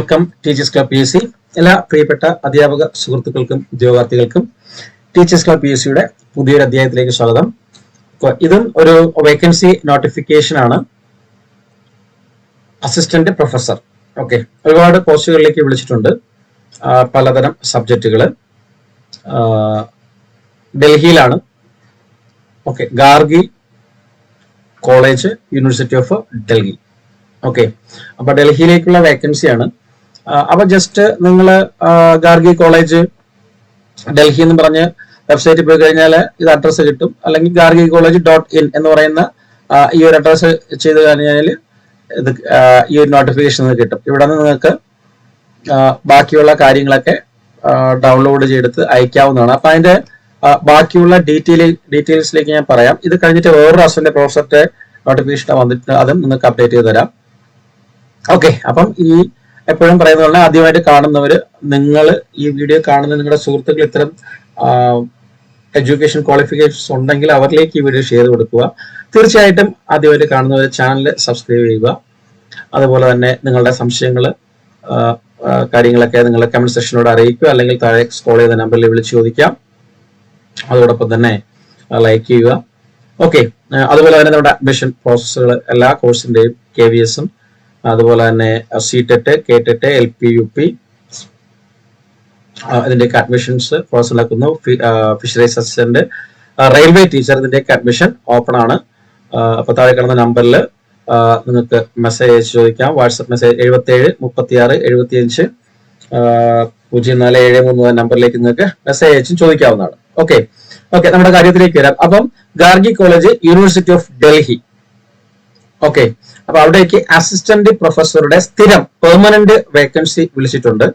Welcome teachers club PSC. എല്ലാ പ്രിയപ്പെട്ട അധ്യാപക സുഹൃത്തുക്കൾക്കും ഉദ്യോഗാർത്ഥികൾക്കും ടീച്ചേഴ്സ് ക്ലബ് PSCയുടെ പുതിയൊരു അധ്യായത്തിലേക്ക് സ്വാഗതം. ഇതും ഒരു വേക്കൻസി നോട്ടിഫിക്കേഷൻ ആണ്. Assistant professor. ഓക്കെ, ഒരുപാട് പോസ്റ്റുകളിലേക്ക് വിളിച്ചിട്ടുണ്ട്. പലതരം സബ്ജക്റ്റുകൾ. ഡൽഹിയിലാണ്. Okay, Gargi college, university of Delhi. Okay, അപ്പൊ ഡൽഹിയിലേക്കുള്ള വേക്കൻസിയാണ്. അപ്പൊ ജസ്റ്റ് നിങ്ങൾ ഗാർഗി കോളേജ് ഡൽഹി എന്ന് പറഞ്ഞ് വെബ്സൈറ്റിൽ പോയി കഴിഞ്ഞാൽ ഇത് അഡ്രസ്സ് കിട്ടും. അല്ലെങ്കിൽ ഗാർഗി കോളേജ് .in എന്ന് പറയുന്ന ഈ ഒരു അഡ്രസ്സ് ചെയ്ത് കഴിഞ്ഞാൽ ഇത് ഈ ഒരു നോട്ടിഫിക്കേഷൻ കിട്ടും. ഇവിടെ നിന്ന് നിങ്ങൾക്ക് ബാക്കിയുള്ള കാര്യങ്ങളൊക്കെ ഡൗൺലോഡ് ചെയ്തെടുത്ത് അയക്കാവുന്നതാണ്. അപ്പൊ അതിന്റെ ബാക്കിയുള്ള ഡീറ്റെയിൽസിലേക്ക് ഞാൻ പറയാം. ഇത് കഴിഞ്ഞിട്ട് വേറൊരു അസിസ്റ്റന്റ് പ്രൊഫസറുടെ നോട്ടിഫിക്കേഷൻ വന്നിട്ട് അതും നിങ്ങൾക്ക് അപ്ഡേറ്റ് ചെയ്ത് തരാം. ഓക്കെ, അപ്പം ഈ എപ്പോഴും പറയുന്ന പോലെ ആദ്യമായിട്ട് കാണുന്നവര്, നിങ്ങൾ ഈ വീഡിയോ കാണുന്ന നിങ്ങളുടെ സുഹൃത്തുക്കൾ ഇത്തരം എഡ്യൂക്കേഷൻ ക്വാളിഫിക്കേഷൻസ് ഉണ്ടെങ്കിൽ അവരിലേക്ക് ഈ വീഡിയോ ഷെയർ കൊടുക്കുക. തീർച്ചയായിട്ടും ആദ്യമായിട്ട് കാണുന്നവർ ചാനൽ സബ്സ്ക്രൈബ് ചെയ്യുക. അതുപോലെ തന്നെ നിങ്ങളുടെ സംശയങ്ങൾ കാര്യങ്ങളൊക്കെ നിങ്ങളുടെ കമന്റ് സെക്ഷനിലൂടെ അറിയിക്കുക. അല്ലെങ്കിൽ താഴെ സ്ക്രോൾ ചെയ്ത നമ്പറിൽ വിളിച്ച് ചോദിക്കാം. അതോടൊപ്പം തന്നെ ലൈക്ക് ചെയ്യുക. ഓക്കെ, അതുപോലെ തന്നെ നമ്മുടെ അഡ്മിഷൻ പ്രോസസ്സുകൾ എല്ലാ കോഴ്സിന്റെയും KVS-ഉം അതുപോലെ തന്നെ CTET, KTET, LP, UP ഇതിന്റെയൊക്കെ അഡ്മിഷൻസ് പ്രോസസ് നടക്കുന്നു. ഫിഷറീസ് അസിസ്റ്റന്റ്, റെയിൽവേ ടീച്ചർ ഇതിന്റെയൊക്കെ അഡ്മിഷൻ ഓപ്പൺ ആണ്. അപ്പൊ താഴെ കാണുന്ന നമ്പറിൽ നിങ്ങൾക്ക് മെസ്സേജ് അയച്ച് ചോദിക്കാം. വാട്സ്ആപ്പ് മെസ്സേജ് 77 36 75 0473 നമ്പറിലേക്ക് നിങ്ങൾക്ക് മെസ്സേജ് അയച്ചും ചോദിക്കാവുന്നതാണ്. ഓക്കെ, നമ്മുടെ കാര്യത്തിലേക്ക് വരാം. അപ്പം Gargi college, university of Delhi. Okay, അപ്പൊ അവിടേക്ക് അസിസ്റ്റന്റ് പ്രൊഫസറുടെ സ്ഥിരം പെർമനന്റ് വേക്കൻസി വിളിച്ചിട്ടുണ്ട്.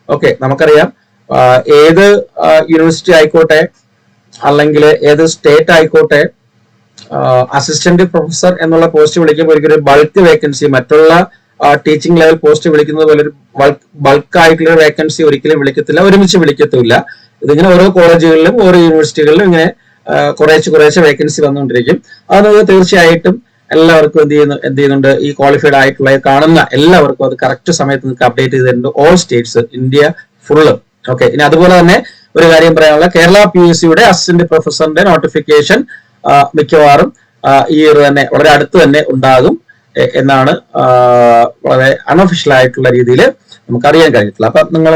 ഓക്കെ, നമുക്കറിയാം ഏത് യൂണിവേഴ്സിറ്റി ആയിക്കോട്ടെ അല്ലെങ്കിൽ ഏത് സ്റ്റേറ്റ് ആയിക്കോട്ടെ, അസിസ്റ്റന്റ് പ്രൊഫസർ എന്നുള്ള പോസ്റ്റ് വിളിക്കുമ്പോൾ ഒരിക്കലും ബൾക്ക് വേക്കൻസി, മറ്റുള്ള ടീച്ചിങ് ലെവൽ പോസ്റ്റ് വിളിക്കുന്നത് പോലെ ഒരു ബൾക്ക് ആയിട്ടുള്ള വേക്കൻസി ഒരിക്കലും വിളിക്കത്തില്ല, ഒരുമിച്ച് വിളിക്കത്തില്ല. ഇതിങ്ങനെ ഓരോ കോളേജുകളിലും ഓരോ യൂണിവേഴ്സിറ്റികളിലും ഇങ്ങനെ കുറേശ്ശെ വേക്കൻസി വന്നുകൊണ്ടിരിക്കും. അത് തീർച്ചയായിട്ടും എല്ലാവർക്കും എന്ത് ചെയ്യുന്നുണ്ട്, ഈ ക്വാളിഫൈഡ് ആയിട്ടുള്ള കാണുന്ന എല്ലാവർക്കും അത് കറക്റ്റ് സമയത്ത് നിങ്ങൾക്ക് അപ്ഡേറ്റ് ചെയ്തിട്ടുണ്ട്. All States, India full. Okay, ഇനി അതുപോലെ തന്നെ ഒരു കാര്യം പറയാനുള്ള, കേരള PSCയുടെ അസിസ്റ്റന്റ് പ്രൊഫസറിന്റെ നോട്ടിഫിക്കേഷൻ മിക്കവാറും ഈ ഇയർ തന്നെ വളരെ അടുത്ത് തന്നെ ഉണ്ടാകും എന്നാണ് വളരെ അൺഒഫീഷ്യൽ ആയിട്ടുള്ള രീതിയിൽ നമുക്ക് അറിയാൻ കഴിഞ്ഞിട്ടുള്ളത്. അപ്പൊ നിങ്ങൾ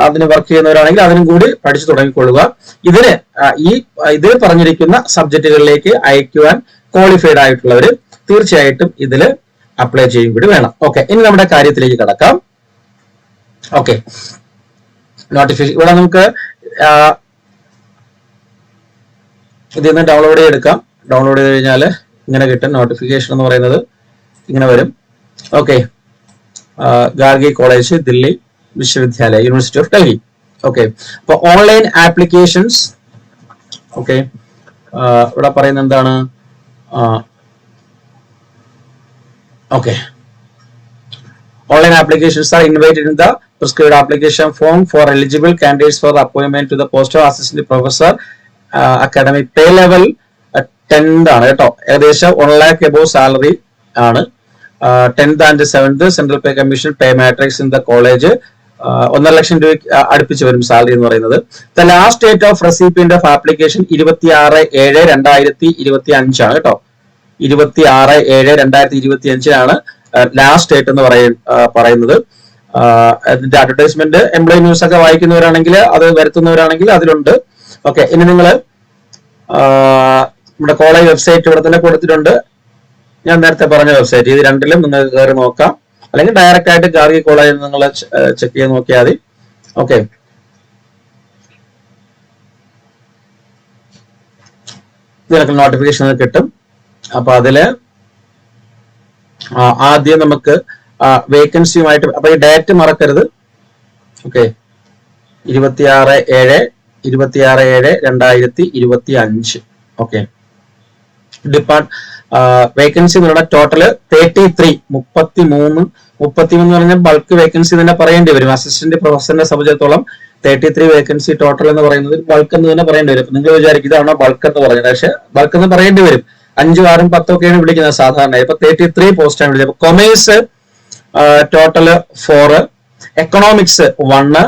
അതിന് വർക്ക് ചെയ്യുന്നവരാണെങ്കിൽ അതിനും കൂടി പഠിച്ചു തുടങ്ങിക്കൊള്ളുക. ഇതിൽ പറഞ്ഞിരിക്കുന്ന സബ്ജക്റ്റുകളിലേക്ക് അയക്കുവാൻ ക്വാളിഫൈഡ് ആയിട്ടുള്ളവർ തീർച്ചയായിട്ടും ഇതിൽ അപ്ലൈ ചെയ്യും കൂടി വേണം. ഓക്കെ, ഇനി നമ്മുടെ കാര്യത്തിലേക്ക് കടക്കാം. ഓക്കെ, നോട്ടിഫിക്കേഷൻ ഇവിടെ നമുക്ക് ഇതിൽ നിന്ന് ഡൗൺലോഡ് ചെയ്തെടുക്കാം. ഡൗൺലോഡ് ചെയ്ത് കഴിഞ്ഞാൽ ഇങ്ങനെ കിട്ടും. നോട്ടിഫിക്കേഷൻ എന്ന് പറയുന്നത് ഇങ്ങനെ വരും. Okay, Gargi college, Delhi വിശ്വവിദ്യാലയ, university of Delhi. Okay, അപ്പൊ ഓൺലൈൻ ആപ്ലിക്കേഷൻസ്. ഓക്കെ, ഇവിടെ പറയുന്നത് എന്താണ്? Okay, online applications are invited in the prescribed application form for eligible candidates for the appointment to the post of assistant professor. Academic pay level 10th ആണ് കേട്ടോ. ഏകദേശം 1 lakh above salary ആണ്. 10th and 7th Central Pay Commission pay matrix in the college 1.5 ലക്ഷം രൂപ അടുപ്പിച്ച് വരും salary എന്ന് പറയുന്നത്. The last date of recipient of application 26/7/2025 ആണ് കേട്ടോ. 26/7/2025 ലാസ്റ്റ് ഡേറ്റ് എന്ന് പറയുന്നത്. അതിന്റെ അഡ്വർടൈസ്മെന്റ് എംപ്ലോയി ന്യൂസ് ഒക്കെ വായിക്കുന്നവരാണെങ്കിൽ, അത് വരുത്തുന്നവരാണെങ്കിൽ അതിലുണ്ട്. ഓക്കെ, ഇനി നിങ്ങൾ നമ്മുടെ കോളേജ് വെബ്സൈറ്റ് ഇവിടെ തന്നെ കൊടുത്തിട്ടുണ്ട്. ഞാൻ നേരത്തെ പറഞ്ഞ വെബ്സൈറ്റ്, ഇത് രണ്ടിലും നിങ്ങൾക്ക് കയറി നോക്കാം. അല്ലെങ്കിൽ ഡയറക്റ്റ് ആയിട്ട് ഗാർഗി കോളേജിൽ നിങ്ങൾ ചെക്ക് ചെയ്ത് നോക്കിയാൽ മതി. ഓക്കെ, ഇതിനൊക്കെ നോട്ടിഫിക്കേഷൻ കിട്ടും. അപ്പൊ അതില് ആദ്യം നമുക്ക് വേക്കൻസിയുമായിട്ട്, അപ്പൊ ഈ ഡേറ്റ് മറക്കരുത്. ഓക്കെ, 26/7/2025. ഓക്കെ, വേക്കൻസി എന്ന് പറഞ്ഞാൽ ടോട്ടല് 33 എന്ന് പറഞ്ഞാൽ ബൾക്ക് വേക്കൻസി തന്നെ പറയേണ്ടി വരും. അസിസ്റ്റന്റ് പ്രൊഫസറിനെ സംബന്ധിച്ചിടത്തോളം 33 വേക്കൻസി ടോട്ടൽ എന്ന് പറയുന്നത് ബൾക്ക് എന്ന് തന്നെ പറയേണ്ടി വരും. നിങ്ങൾ വിചാരിക്കും ഇതാണോ ബൾക്ക് എന്ന് പറയുന്നത്, പക്ഷെ ബൾക്ക് എന്ന് പറയേണ്ടി വരും. 5, 6, 10 ഒക്കെയാണ് വിളിക്കുന്നത് സാധാരണ. ഇപ്പൊ 33 പോസ്റ്റാണ് വിളിച്ചത്. Commerce total 4, economics 1,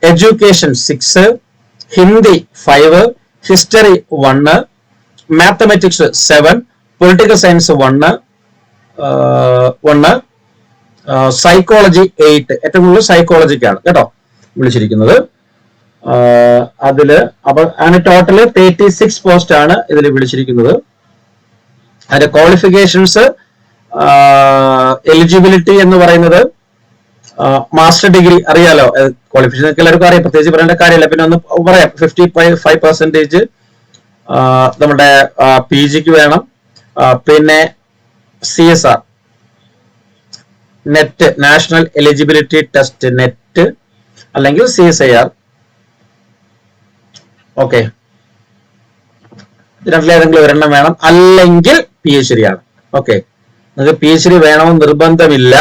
education 6, Hindi 5, history 1, mathematics 7, political science 1, psychology 8. ഏറ്റവും കൂടുതൽ സൈക്കോളജിക്കാണ് കേട്ടോ വിളിച്ചിരിക്കുന്നത്. അതില് അപ്പൊ അങ്ങനെ ടോട്ടല് 36 പോസ്റ്റ് ആണ് ഇതിൽ വിളിച്ചിരിക്കുന്നത്. അതിന്റെ ക്വാളിഫിക്കേഷൻസ്, എലിജിബിലിറ്റി എന്ന് പറയുന്നത് മാസ്റ്റർ ഡിഗ്രി അറിയാലോ, ക്വാളിഫിക്കേഷൻ എല്ലാവർക്കും അറിയാം, പ്രത്യേകിച്ച് പറയേണ്ട കാര്യമില്ല. പിന്നെ ഒന്ന് പറയാം, 55% നമ്മുടെ PGക്ക് വേണം. പിന്നെ CSR net, national eligibility test net അല്ലെങ്കിൽ CSIR. ഓക്കെ, ഇതിനേതെങ്കിലും ഒരെണ്ണം വേണം, അല്ലെങ്കിൽ PhD ആണ്. ഓക്കെ, നിങ്ങൾക്ക് PhD വേണമെന്ന് നിർബന്ധമില്ല.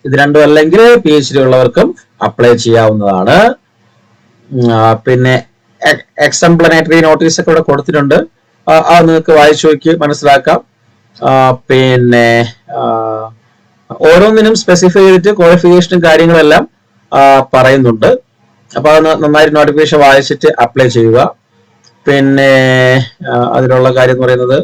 ഇത് രണ്ടും അല്ലെങ്കിൽ PhD ഉള്ളവർക്കും അപ്ലൈ ചെയ്യാവുന്നതാണ്. പിന്നെ എക്സംപ്ലനേറ്ററി നോട്ടീസ് ഒക്കെ ഇവിടെ കൊടുത്തിട്ടുണ്ട്, അത് നിങ്ങൾക്ക് വായിച്ചു നോക്കി മനസ്സിലാക്കാം. പിന്നെ ഓരോന്നിനും സ്പെസിഫൈ ചെയ്തിട്ട് ക്വാളിഫിക്കേഷനും കാര്യങ്ങളെല്ലാം പറയുന്നുണ്ട്. അപ്പൊ അത് നന്നായിട്ട് നോട്ടിഫിക്കേഷൻ വായിച്ചിട്ട് അപ്ലൈ ചെയ്യുക. പിന്നെ അതിനുള്ള കാര്യം എന്ന് പറയുന്നത്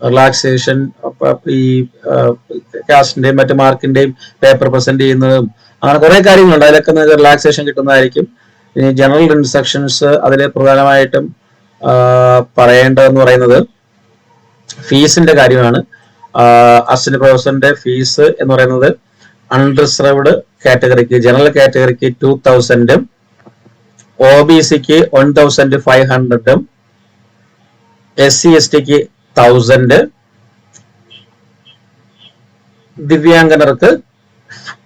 റിലാക്സേഷൻ, ഈ കാസ്റ്റിന്റെയും മറ്റു മാർക്കിന്റെയും പേപ്പർ പ്രസന്റ് ചെയ്യുന്നതും അങ്ങനെ കുറെ കാര്യങ്ങളുണ്ട്. അതിലൊക്കെ നിങ്ങൾക്ക് റിലാക്സേഷൻ കിട്ടുന്നതായിരിക്കും. ഇനി ജനറൽ ഇൻസ്ട്രക്ഷൻസ് അതിൽ പ്രധാനമായിട്ടും പറയേണ്ടതെന്ന് പറയുന്നത് ഫീസിന്റെ കാര്യമാണ്. അസിസ്റ്റന്റ് പ്രൊഫസറിന്റെ ഫീസ് എന്ന് പറയുന്നത് അൺറിസർവ്ഡ് കാറ്റഗറിക്ക്, ജനറൽ കാറ്റഗറിക്ക് 2000, OBCക്ക് 1500, SC/STക്ക് 1000, ദിവ്യാംഗനർക്ക്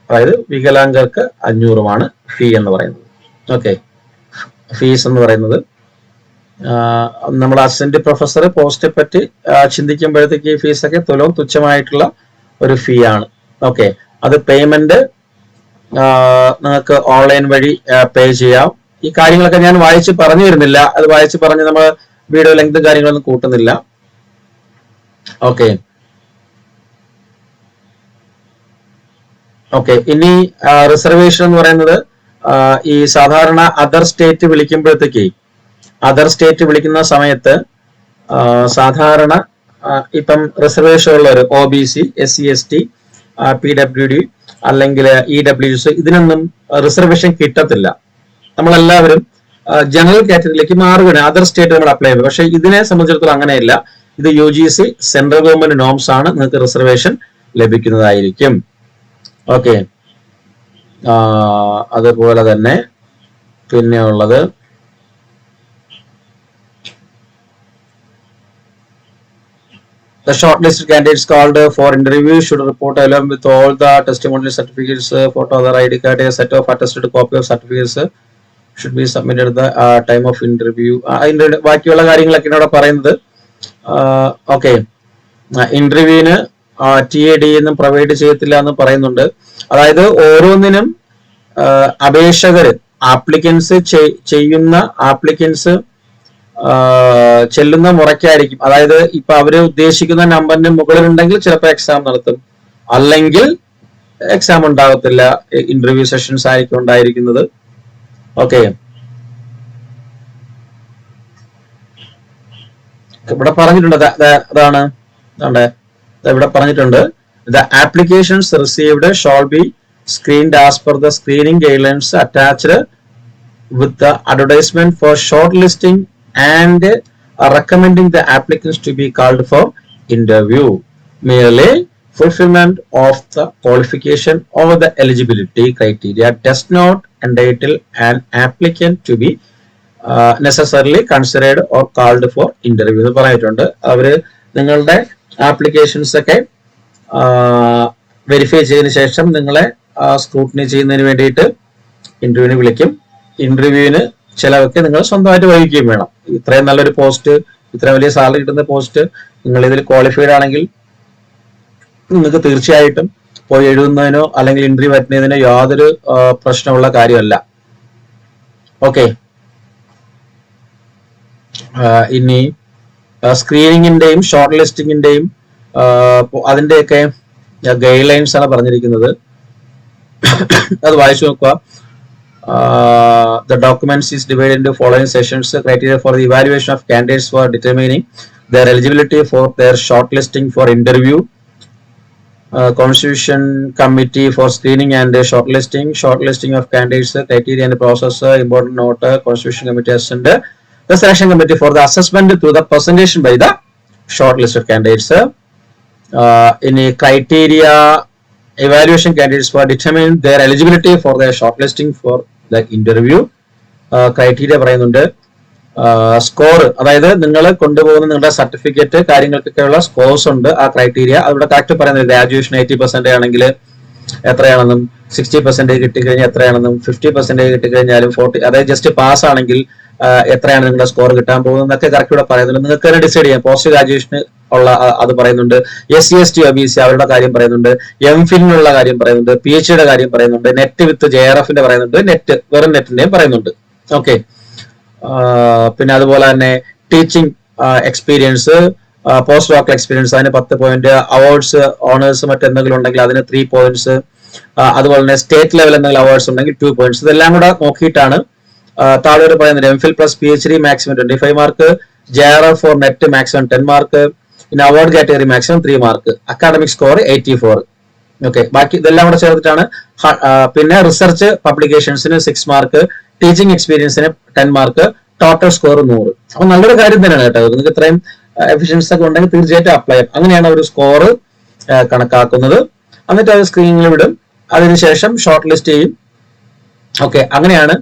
അതായത് വികലാംഗർക്ക് 500 ഫീ എന്ന് പറയുന്നത്. ഓക്കെ, ഫീസ് എന്ന് പറയുന്നത് നമ്മൾ അസിസ്റ്റന്റ് പ്രൊഫസർ പോസ്റ്റിനെ പറ്റി ചിന്തിക്കുമ്പോഴത്തേക്ക് ഈ ഫീസൊക്കെ തുച്ഛമായിട്ടുള്ള ഒരു ഫീ ആണ്. ഓക്കെ, അത് പേയ്മെന്റ് നിങ്ങൾക്ക് ഓൺലൈൻ വഴി പേ ചെയ്യാം. ഈ കാര്യങ്ങളൊക്കെ ഞാൻ വായിച്ച് പറഞ്ഞു വരുന്നില്ല, അത് വായിച്ച് പറഞ്ഞ് നമ്മൾ വീഡിയോ ലെങ്ത് കാര്യങ്ങളൊന്നും കൂട്ടുന്നില്ല. ഓക്കെ, ഇനി റിസർവേഷൻ എന്ന് പറയുന്നത് ഈ സാധാരണ അതർ സ്റ്റേറ്റ് വിളിക്കുന്ന സമയത്ത് സാധാരണ ഇപ്പം റിസർവേഷൻ ഉള്ളവർ OBC, SC/ST, PWD അല്ലെങ്കിൽ EWS ഇതിനൊന്നും റിസർവേഷൻ കിട്ടത്തില്ല. നമ്മളെല്ലാവരും ജനറൽ കാറ്റഗറിയിലേക്ക് മാറുകയാണ്, അതർ സ്റ്റേറ്റ് നമ്മൾ അപ്ലൈ ചെയ്യുന്നത്. പക്ഷെ ഇതിനെ സംബന്ധിച്ചിടത്തോളം അങ്ങനെയല്ല. ഇത് UGC സെൻട്രൽ ഗവൺമെന്റ് നോംസ് ആണ്, നിങ്ങൾക്ക് റിസർവേഷൻ ലഭിക്കുന്നതായിരിക്കും. ഓക്കെ, അതുപോലെ തന്നെ പിന്നെ ഉള്ളത് the shortlisted candidates called for interview should report along with all the testimonial certificates, photo, other ID card, a set of attested copy of certificates should be submitted at the time of interview. ബാക്കിയുള്ള കാര്യങ്ങളൊക്കെ ഇവിടെ പറയുന്നത്. Okay, ഇന്റർവ്യൂവിന് TAD ഒന്നും provide ചെയ്യത്തില്ല എന്ന് പറയുന്നുണ്ട്. അതായത് ഓരോന്നിനും അപേക്ഷകര് ആപ്ലിക്കൻസ് ചെല്ലുന്ന മുറയ്ക്കായിരിക്കും. അതായത് ഇപ്പൊ അവര് ഉദ്ദേശിക്കുന്ന നമ്പറിന് മുകളിലുണ്ടെങ്കിൽ ചിലപ്പോൾ എക്സാം നടത്തും, അല്ലെങ്കിൽ എക്സാം ഉണ്ടാകത്തില്ല, ഇന്റർവ്യൂ സെഷൻസ് ആയിരിക്കും ഉണ്ടായിരിക്കുന്നത്. ഓക്കെ, ഇവിടെ പറഞ്ഞിട്ടുണ്ട്, അതാണ് ഇവിടെ പറഞ്ഞിട്ടുണ്ട്, the applications received shall be screened as per the screening guidelines attached with the advertisement for shortlisting and recommending the applicants to be called for interview. Merely fulfillment of the qualification or the eligibility criteria does not entitle an applicant to be necessarily considered or called for interview എന്ന് പറഞ്ഞിട്ടുണ്ട്. അവര് നിങ്ങളുടെ applications ഒക്കെ verify ചെയ്തതിനു ശേഷം നിങ്ങളെ scrutiny ചെയ്യുന്നതിന് വേണ്ടിയിട്ട് ഇന്റർവ്യൂവിന് വിളിക്കും. ഇന്റർവ്യൂവിന് ചിലവൊക്കെ നിങ്ങൾ സ്വന്തമായിട്ട് വഹിക്കുകയും വേണം. ഇത്രയും നല്ലൊരു പോസ്റ്റ്, ഇത്രയും വലിയ സാലറി കിട്ടുന്ന പോസ്റ്റ്, നിങ്ങൾ ഇതിൽ ക്വാളിഫൈഡ് ആണെങ്കിൽ നിങ്ങൾക്ക് തീർച്ചയായിട്ടും പോയി എഴുതുന്നതിനോ അല്ലെങ്കിൽ ഇന്റർവ്യൂ അറ്റൻഡ് ചെയ്യുന്നതിനോ യാതൊരു പ്രശ്നമുള്ള കാര്യമല്ല. ഓക്കെ, ഇനി സ്ക്രീനിങ്ങിന്റെയും ഷോർട്ട് ലിസ്റ്റിംഗിന്റെയും അതിന്റെയൊക്കെ ഗൈഡ് ലൈൻസ് ആണ് പറഞ്ഞിരിക്കുന്നത്. അത് വായിച്ചു നോക്കുക. The documents is divided into following sessions: criteria for the evaluation of candidates for determining their eligibility for their shortlisting for interview, constitution committee for screening and shortlisting of candidates, criteria and process, important note, constitution committee assistant, the selection committee for the assessment through the presentation by the shortlisted candidates, in a criteria evaluation candidates for determining their eligibility for their shortlisting for the interview, criteria പറയുന്നുണ്ട്. Score, അതായത് നിങ്ങൾ കൊണ്ടുപോകുന്ന നിങ്ങളുടെ certificate കാര്യങ്ങൾക്കൊക്കെയുള്ള scores ഉണ്ട്. ആ criteria അതിവിടെ correct പറയുന്നത് graduation 80% ആണെങ്കിൽ എത്രയാണെന്നും 60% കിട്ടിക്കഴിഞ്ഞാൽ എത്രയാണെന്നും 50% കിട്ടിക്കഴിഞ്ഞാലും 40, അതായത് ജസ്റ്റ് പാസ് ആണെങ്കിൽ എത്രയാണ് നിങ്ങളുടെ സ്കോർ കിട്ടാൻ പോകുന്നതൊക്കെ കറക്റ്റ് ഇവിടെ പറയുന്നുണ്ട്. നിങ്ങൾക്ക് തന്നെ ഡിസൈഡ് ചെയ്യാം. പോസ്റ്റ് ഗ്രാജുവേഷന് ഉള്ള അത് പറയുന്നുണ്ട്, SC/ST OBC അവരുടെ കാര്യം പറയുന്നുണ്ട്, MPhilനുള്ള കാര്യം പറയുന്നുണ്ട്, PhDയുടെ കാര്യം പറയുന്നുണ്ട്, നെറ്റ് വിത്ത് JRFന്റെ പറയുന്നുണ്ട്, നെറ്റ് വെറും നെറ്റിന്റെയും പറയുന്നുണ്ട്. ഓക്കെ, പിന്നെ അതുപോലെ തന്നെ ടീച്ചിങ് എക്സ്പീരിയൻസ്, പോസ്റ്റ് വാക്കൽ എക്സ്പീരിയൻസ് അതിന് 10 പോയിന്റ്, അവാർഡ്സ് ഓണേഴ്സ് മറ്റെന്തെങ്കിലും ഉണ്ടെങ്കിൽ അതിന് 3 പോയിന്റ്സ്, അതുപോലെ തന്നെ സ്റ്റേറ്റ് ലെവൽ എന്തെങ്കിലും അവാർഡ്സ് ഉണ്ടെങ്കിൽ 2 പോയിന്റ്സ്. ഇതെല്ലാം കൂടെ നോക്കിയിട്ടാണ് താഴെ പറയുന്നത്. MPhil plus PhD maximum 25 mark, JRF for NET maximum 10 mark, പിന്നെ award category maximum 3 mark, academic score 84. Okay, ബാക്കി ഇതെല്ലാം കൂടെ ചേർത്തിട്ടാണ്. പിന്നെ റിസർച്ച് പബ്ലിക്കേഷൻസിന് 6 മാർക്ക്, ടീച്ചിങ് എക്സ്പീരിയൻസിന് 10 മാർക്ക്, ടോട്ടൽ സ്കോർ 100. അപ്പൊ നല്ലൊരു കാര്യം തന്നെയാണ് കേട്ടോ. നിങ്ങൾക്ക് ഇത്രയും എഫിഷ്യൻസി ഒക്കെ ഉണ്ടെങ്കിൽ തീർച്ചയായിട്ടും അപ്ലൈ ചെയ്യാം. അങ്ങനെയാണ് ഒരു സ്കോർ കണക്കാക്കുന്നത്. എന്നിട്ട് അത് സ്ക്രീനിൽ വിടും, അതിനുശേഷം ഷോർട്ട് ലിസ്റ്റ് ചെയ്യും. ഓക്കെ, അങ്ങനെയാണ്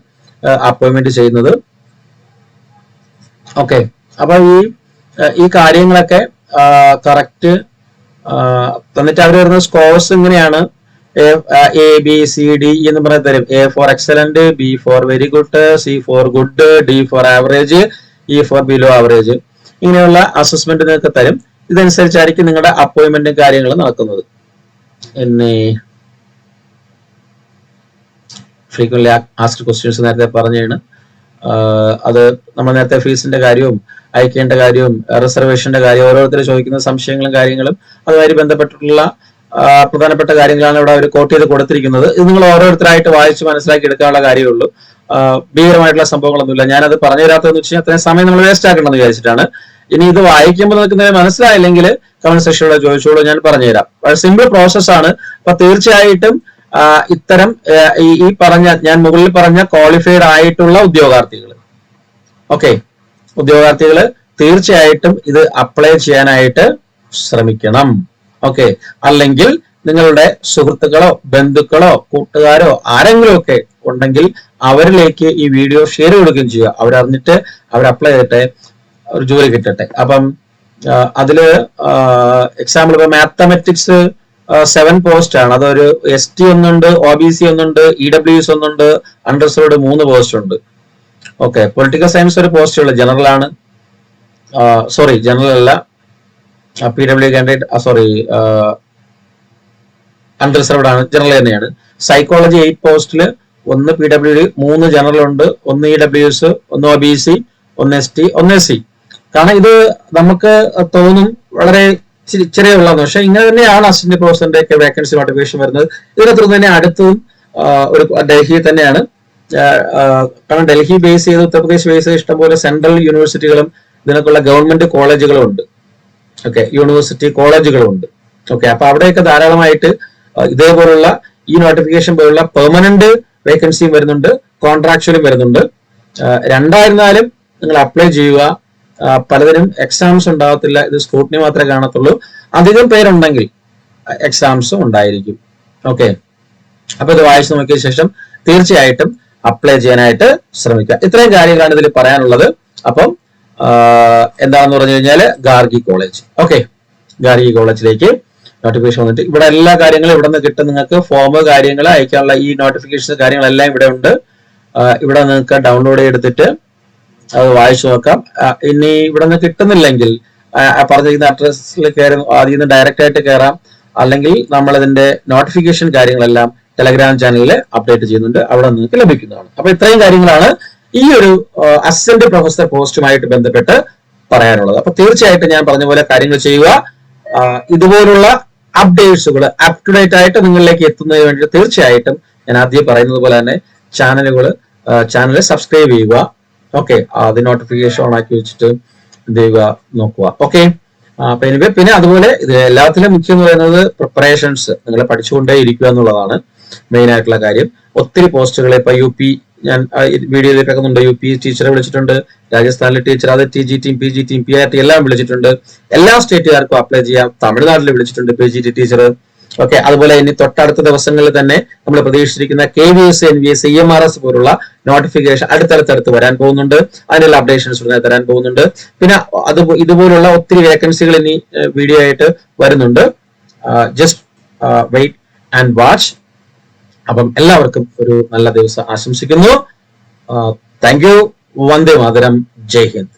അപ്പോയിന്റ്മെന്റ് ചെയ്യുന്നത്. ഓക്കെ, അപ്പൊ ഈ കാര്യങ്ങളൊക്കെ കറക്റ്റ് എന്നിട്ട് അവർ വരുന്ന സ്കോർസ് ഇങ്ങനെയാണ്. ABCD എന്ന് പറഞ്ഞ തരും. A for excellent, B for very good, C for good, D for average, E for below average. ഇങ്ങനെയുള്ള അസസ്മെന്റ് നിങ്ങൾക്ക് തരും. ഇതനുസരിച്ചായിരിക്കും നിങ്ങളുടെ അപ്പോയിന്റ്മെന്റും കാര്യങ്ങളും നടക്കുന്നത്. പിന്നെ ഫ്രീക്വന്റ്ലി ആസ്ക്ഡ് ക്വസ്റ്റ്യൻസ് നേരത്തെ പറഞ്ഞാണ്. അത് നമ്മൾ നേരത്തെ ഫീസിന്റെ കാര്യവും അയക്കേണ്ട കാര്യവും റിസർവേഷന്റെ കാര്യം ഓരോരുത്തർ ചോദിക്കുന്ന സംശയങ്ങളും കാര്യങ്ങളും അതുമായി ബന്ധപ്പെട്ടിട്ടുള്ള പ്രധാനപ്പെട്ട കാര്യങ്ങളാണ് ഇവിടെ അവർ കോട്ട് ചെയ്ത് കൊടുത്തിരിക്കുന്നത്. ഇത് നിങ്ങൾ ഓരോരുത്തരായിട്ട് വായിച്ച് മനസ്സിലാക്കി എടുക്കാനുള്ള കാര്യമേ ഉള്ളൂ. ഭീകരമായിട്ടുള്ള സംഭവങ്ങളൊന്നുമില്ല. ഞാനത് പറഞ്ഞു തരാത്തതെന്ന് വെച്ച് കഴിഞ്ഞാൽ അത്രയും സമയം നമ്മൾ വേസ്റ്റ് ആക്കണമെന്ന് വിചാരിച്ചിട്ടാണ്. ഇനി ഇത് വായിക്കുമ്പോൾ നിങ്ങൾക്ക് മനസ്സിലായില്ലെങ്കിൽ കമന്റ് സെക്ഷനിലൂടെ ചോദിച്ചോളൂ, ഞാൻ പറഞ്ഞുതരാം. വളരെ സിമ്പിൾ പ്രോസസ്സാണ്. അപ്പൊ തീർച്ചയായിട്ടും ഇത്തരം ഈ പറഞ്ഞ ഞാൻ മുകളിൽ പറഞ്ഞ ക്വാളിഫൈഡ് ആയിട്ടുള്ള ഉദ്യോഗാർത്ഥികൾ, ഓക്കെ, ഉദ്യോഗാർത്ഥികൾ തീർച്ചയായിട്ടും ഇത് അപ്ലൈ ചെയ്യാനായിട്ട് ശ്രമിക്കണം. ഓക്കെ, അല്ലെങ്കിൽ നിങ്ങളുടെ സുഹൃത്തുക്കളോ ബന്ധുക്കളോ കൂട്ടുകാരോ ആരെങ്കിലും ഒക്കെ ഉണ്ടെങ്കിൽ അവരിലേക്ക് ഈ വീഡിയോ ഷെയർ കൊടുക്കുകയും ചെയ്യുക. അവരറിഞ്ഞിട്ട് അവർ അപ്ലൈ ചെയ്തിട്ടെ ഒരു ജോലി കിട്ടട്ടെ. അപ്പം അതില് എക്സാമ്പിൾ ഇപ്പൊ മാത്തമെറ്റിക്സ് 7 പോസ്റ്റ് ആണ്. അതൊരു ST ഒന്നുണ്ട്, OBC ഒന്നുണ്ട്, EWS ഒന്നുണ്ട്, അണ്ടർസോർഡ് 3 പോസ്റ്റ് ഉണ്ട്. ഓക്കെ, പൊളിറ്റിക്കൽ സയൻസ് ഒരു പോസ്റ്റ് ഉള്ളു, ജനറൽ ആണ്. സോറി, ജനറൽ അല്ല, PW കാൻഡിഡേറ്റ്, സോറി, അൺറിസർവ്ഡ് ആണ്, ജനറൽ തന്നെയാണ്. സൈക്കോളജി 8 പോസ്റ്റില് 1 PW, 3 ജനറൽ ഉണ്ട്, 1 EWS, 1 OBC, 1 ST, 1 SC. കാരണം ഇത് നമുക്ക് തോന്നും വളരെ ചെറിയ ഉള്ളതെന്ന്. പക്ഷെ ഇങ്ങനെ തന്നെയാണ് അസിസ്റ്റന്റ് പ്രൊഫസറിന്റെ ഒക്കെ വേക്കൻസി നോട്ടിഫിക്കേഷൻ വരുന്നത്. ഇതിനകത്ത് തന്നെ അടുത്തും ഒരു ഡൽഹി തന്നെയാണ്. കാരണം ഡൽഹി ബേസ് ചെയ്ത് ഉത്തർപ്രദേശ് ബേസ് ചെയ്ത് ഇഷ്ടംപോലെ സെൻട്രൽ യൂണിവേഴ്സിറ്റികളും ഇതിനൊക്കെയുള്ള ഗവൺമെന്റ് കോളേജുകളും ഉണ്ട്. ഓക്കെ, യൂണിവേഴ്സിറ്റി കോളേജുകളും ഉണ്ട്. ഓക്കെ, അപ്പൊ അവിടെയൊക്കെ ധാരാളമായിട്ട് ഇതേപോലുള്ള ഈ നോട്ടിഫിക്കേഷൻ പോലുള്ള പെർമനന്റ് വേക്കൻസിയും വരുന്നുണ്ട്, കോൺട്രാക്ച്വലും വരുന്നുണ്ട്. രണ്ടായിരുന്നാലും നിങ്ങൾ അപ്ലൈ ചെയ്യുക. പലതിനും എക്സാംസ് ഉണ്ടാകത്തില്ല, ഇത് സ്ക്രൂട്ടിനി മാത്രമേ കാണത്തുള്ളൂ. അധികം പേരുണ്ടെങ്കിൽ എക്സാംസും ഉണ്ടായിരിക്കും. ഓക്കെ, അപ്പൊ ഇത് വായിച്ചു നോക്കിയ ശേഷം തീർച്ചയായിട്ടും അപ്ലൈ ചെയ്യാനായിട്ട് ശ്രമിക്കുക. ഇത്രയും കാര്യങ്ങളാണ് ഇതിൽ പറയാനുള്ളത്. അപ്പം എന്താണെന്ന് പറഞ്ഞു കഴിഞ്ഞാല് ഗാർഗി കോളേജ്, ഓക്കെ, ഗാർഗി കോളേജിലേക്ക് നോട്ടിഫിക്കേഷൻ വന്നിട്ട് ഇവിടെ എല്ലാ കാര്യങ്ങളും ഇവിടെ നിന്ന് കിട്ടും. നിങ്ങൾക്ക് ഫോം കാര്യങ്ങൾ അയക്കാനുള്ള ഈ നോട്ടിഫിക്കേഷൻ കാര്യങ്ങളെല്ലാം ഇവിടെ ഉണ്ട്. ഇവിടെ നിങ്ങൾക്ക് ഡൗൺലോഡ് ചെയ്തെടുത്തിട്ട് അത് വായിച്ചു നോക്കാം. ഇനി ഇവിടെ നിന്ന് കിട്ടുന്നില്ലെങ്കിൽ പറഞ്ഞിരിക്കുന്ന അഡ്രസ്സിൽ കയറി അതിൽ നിന്ന് ഡയറക്റ്റ് ആയിട്ട് കയറാം. അല്ലെങ്കിൽ നമ്മൾ ഇതിന്റെ നോട്ടിഫിക്കേഷൻ കാര്യങ്ങളെല്ലാം ടെലഗ്രാം ചാനലിൽ അപ്ഡേറ്റ് ചെയ്യുന്നുണ്ട്, അവിടെ നിങ്ങൾക്ക് ലഭിക്കുന്നതാണ്. അപ്പൊ ഇത്രയും കാര്യങ്ങളാണ് ഈ ഒരു അസിസ്റ്റന്റ് പ്രൊഫസർ പോസ്റ്റുമായിട്ട് ബന്ധപ്പെട്ട് പറയാനുള്ളത്. അപ്പൊ തീർച്ചയായിട്ടും ഞാൻ പറഞ്ഞ പോലെ കാര്യങ്ങൾ ചെയ്യുക. ഇതുപോലുള്ള അപ്ഡേറ്റ്സുകൾ അപ് ടു ഡേറ്റ് ആയിട്ട് നിങ്ങളിലേക്ക് എത്തുന്നതിന് വേണ്ടി തീർച്ചയായിട്ടും ഞാൻ ആദ്യം പറയുന്നത് പോലെ തന്നെ ചാനൽ സബ്സ്ക്രൈബ് ചെയ്യുക. ഓക്കെ, അത് നോട്ടിഫിക്കേഷൻ ഓൺ ആക്കി വെച്ചിട്ട് എന്ത് ചെയ്യുക നോക്കുക. ഓക്കെ, അപ്പൊ എനിവേ പിന്നെ അതുപോലെ ഇത് എല്ലാത്തിലും മുഖ്യം എന്ന് പറയുന്നത് പ്രിപ്പറേഷൻസ് നിങ്ങൾ പഠിച്ചുകൊണ്ടേ ഇരിക്കുക എന്നുള്ളതാണ് മെയിൻ ആയിട്ടുള്ള കാര്യം. ഒത്തിരി പോസ്റ്റുകൾ ഇപ്പൊ UP ഞാൻ വീഡിയോയിൽ കേൾക്കുന്നുണ്ട്, UP ടീച്ചറെ വിളിച്ചിട്ടുണ്ട്, രാജസ്ഥാനിലെ ടീച്ചർ, അത് TG team, PG team, PRT എല്ലാം വിളിച്ചിട്ടുണ്ട്. എല്ലാ സ്റ്റേറ്റുകാർക്കും അപ്ലൈ ചെയ്യാം. തമിഴ്നാട്ടിൽ വിളിച്ചിട്ടുണ്ട് PGT ടീച്ചർ. ഓക്കെ, അതുപോലെ ഇനി തൊട്ടടുത്ത ദിവസങ്ങളിൽ തന്നെ നമ്മൾ പ്രതീക്ഷിച്ചിരിക്കുന്ന KVS, NVS, EMRS പോലുള്ള നോട്ടിഫിക്കേഷൻ അടുത്തടുത്ത് വരാൻ പോകുന്നുണ്ട്. അതിനുള്ള അപ്ഡേഷൻസ് ഉടനെ തരാൻ പോകുന്നുണ്ട്. പിന്നെ ഇതുപോലുള്ള ഒത്തിരി വേക്കൻസികൾ ഇനി വീഡിയോ ആയിട്ട് വരുന്നുണ്ട്. Just wait and watch. അപ്പം എല്ലാവർക്കും ഒരു നല്ല ദിവസം ആശംസിക്കുന്നു. Thank you. വന്ദേ മാതരം. ജയ് ഹിന്ദ്.